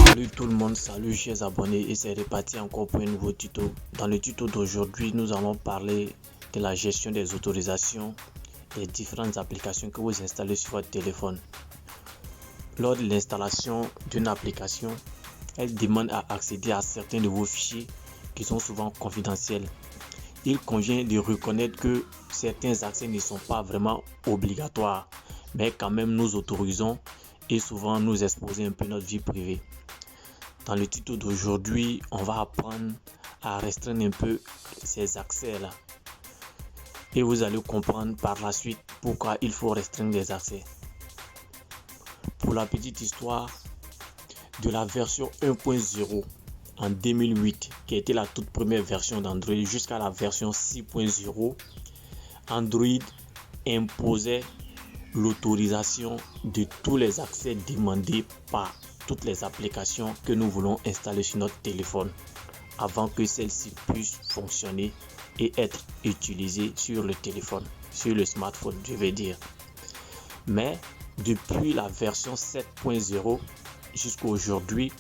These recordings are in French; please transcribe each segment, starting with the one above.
Salut tout le monde, salut chers abonnés, et c'est reparti encore pour un nouveau tuto. Dans le tuto d'aujourd'hui, nous allons parler de la gestion des autorisations des différentes applications que vous installez sur votre téléphone. Lors de l'installation d'une application, elle demande à accéder à certains de vos fichiers qui sont souvent confidentiels. Il convient de reconnaître que certains accès ne sont pas vraiment obligatoires, mais quand même nous autorisons et souvent nous exposer un peu notre vie privée. Dans le tuto d'aujourd'hui, on va apprendre à restreindre un peu ces accès-là. Et vous allez comprendre par la suite pourquoi il faut restreindre les accès. Pour la petite histoire, de la version 1.0 en 2008, qui était la toute première version d'Android, jusqu'à la version 6.0, Android imposait l'autorisation de tous les accès demandés par toutes les applications que nous voulons installer sur notre téléphone avant que celles-ci puissent fonctionner et être utilisées sur le téléphone, sur le smartphone, je vais dire. Mais depuis la version 7.0 jusqu'à aujourd'hui,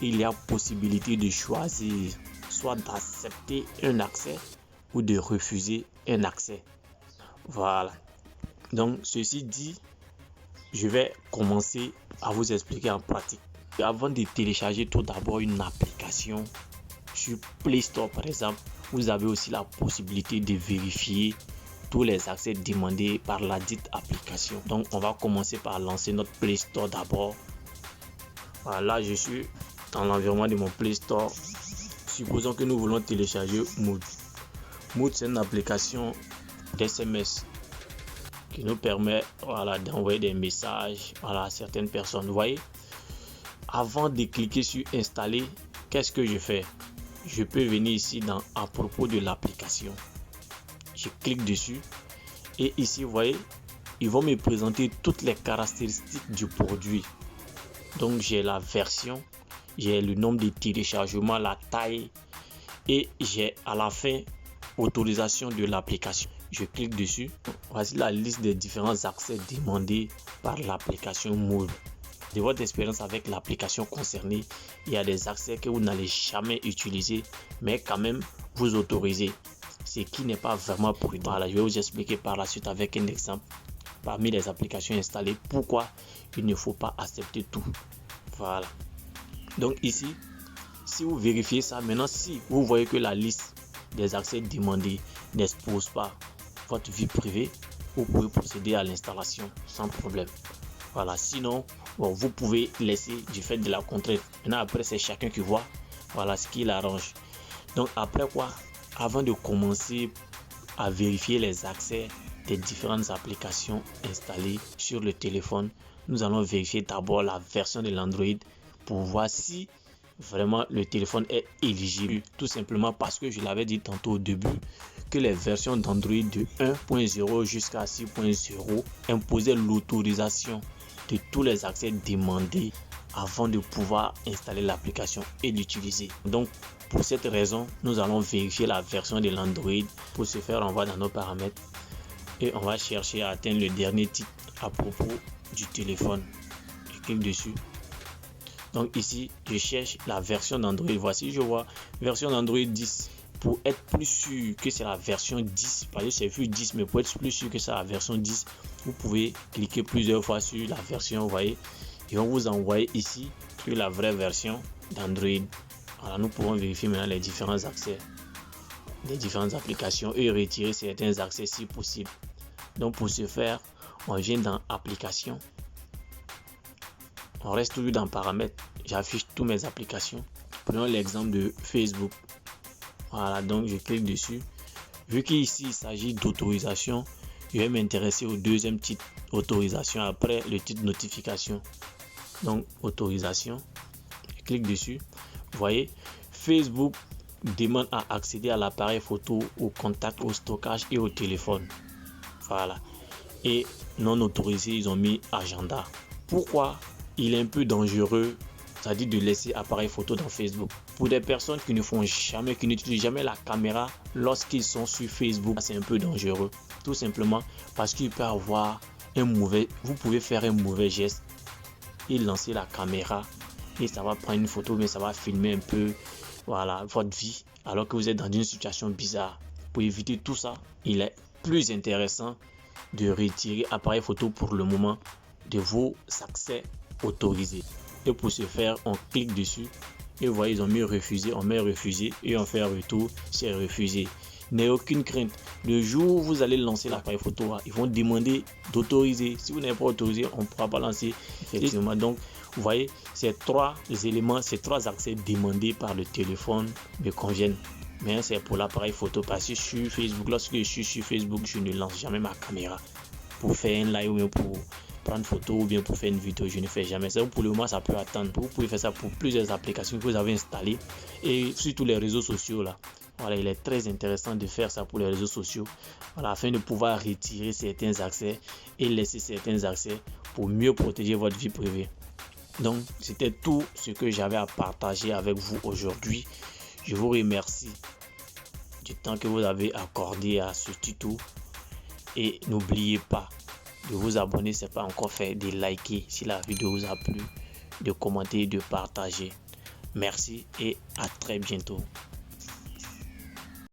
il y a possibilité de choisir soit d'accepter un accès ou de refuser un accès. Voilà. Donc, ceci dit, je vais commencer à vous expliquer en pratique. Avant de télécharger tout d'abord une application sur Play Store par exemple, vous avez aussi la possibilité de vérifier tous les accès demandés par la dite application. Donc, on va commencer par lancer notre Play Store d'abord. Voilà, je suis dans l'environnement de mon Play Store. Supposons que nous voulons télécharger Mood. Mood, c'est une application d'SMS qui nous permet d'envoyer des messages à certaines personnes. Vous voyez, avant de cliquer sur installer, qu'est-ce que je fais? Je peux venir ici dans à propos de l'application. Je clique dessus et ici, vous voyez, ils vont me présenter toutes les caractéristiques du produit. Donc, j'ai la version, j'ai le nombre de téléchargements, la taille et j'ai à la fin autorisation de l'application. Je clique dessus. Voici la liste des différents accès demandés par l'application Mood. De votre expérience avec l'application concernée, il y a des accès que vous n'allez jamais utiliser, mais quand même vous autorisez. Ce qui n'est pas vraiment prudent. Voilà, je vais vous expliquer par la suite avec un exemple parmi les applications installées pourquoi il ne faut pas accepter tout. Voilà. Donc ici, si vous vérifiez ça, maintenant si vous voyez que la liste des accès demandés n'expose pas votre vie privée, vous pouvez procéder à l'installation sans problème. Voilà, sinon, vous pouvez laisser du fait de la contrainte. Maintenant, après, c'est chacun qui voit ce qu'il arrange. Donc, après quoi, avant de commencer à vérifier les accès des différentes applications installées sur le téléphone, nous allons vérifier d'abord la version de l'Android pour voir si vraiment le téléphone est éligible. Tout simplement parce que je l'avais dit tantôt au début que les versions d'Android de 1.0 jusqu'à 6.0 imposaient l'autorisation de tous les accès demandés avant de pouvoir installer l'application et l'utiliser. Donc pour cette raison, nous allons vérifier la version de l'Android. Pour ce faire, on va dans nos paramètres et on va chercher à atteindre le dernier titre à propos du téléphone. Je clique dessus. Donc ici, je cherche la version d'Android. Voici, je vois version d'Android 10. Pour être plus sûr que c'est la version 10, parce que c'est vu 10, mais pour être plus sûr que c'est la version 10, vous pouvez cliquer plusieurs fois sur la version, vous voyez, et on vous envoie ici sur la vraie version d'Android. Voilà, nous pouvons vérifier maintenant les différents accès des différentes applications et retirer certains accès si possible. Donc pour ce faire, on vient dans applications, on reste toujours dans paramètres, j'affiche toutes mes applications. Prenons l'exemple de Facebook. Voilà, donc je clique dessus. Vu qu'ici il s'agit d'autorisation, je vais m'intéresser au deuxième titre, autorisation, après le titre notification. Donc autorisation, je clique dessus. Vous voyez, Facebook demande à accéder à l'appareil photo, au contact, au stockage et au téléphone. Voilà. Et non autorisé, ils ont mis agenda. Pourquoi il est un peu dangereux, c'est-à-dire de laisser appareil photo dans Facebook? Pour des personnes qui ne font jamais, qui n'utilisent jamais la caméra lorsqu'ils sont sur Facebook, c'est un peu dangereux. Tout simplement parce qu'il peut avoir un mauvais, vous pouvez faire un mauvais geste et lancer la caméra et ça va prendre une photo, mais ça va filmer un peu votre vie alors que vous êtes dans une situation bizarre. Pour éviter tout ça, il est plus intéressant de retirer appareil photo pour le moment de vos accès autorisés. Et pour ce faire, on clique dessus et vous voyez, ils ont mis refuser, on met refuser et on fait un retour, c'est refusé. N'ayez aucune crainte. Le jour où vous allez lancer l'appareil photo, ils vont demander d'autoriser. Si vous n'avez pas autorisé, on ne pourra pas lancer effectivement. Donc, vous voyez, ces trois éléments, ces trois accès demandés par le téléphone me conviennent. Mais c'est pour l'appareil photo parce que sur Facebook, lorsque je suis sur Facebook, je ne lance jamais ma caméra pour faire un live ou bien pour prendre photo ou bien pour faire une vidéo. Je ne fais jamais ça. Pour le moment, ça peut attendre. Vous pouvez faire ça pour plusieurs applications que vous avez installées et sur tous les réseaux sociaux là. Voilà, il est très intéressant de faire ça pour les réseaux sociaux, voilà, afin de pouvoir retirer certains accès et laisser certains accès pour mieux protéger votre vie privée. Donc, c'était tout ce que j'avais à partager avec vous aujourd'hui. Je vous remercie du temps que vous avez accordé à ce tuto et n'oubliez pas de vous abonner si ce n'est pas encore fait, de liker si la vidéo vous a plu, de commenter et de partager. Merci et à très bientôt.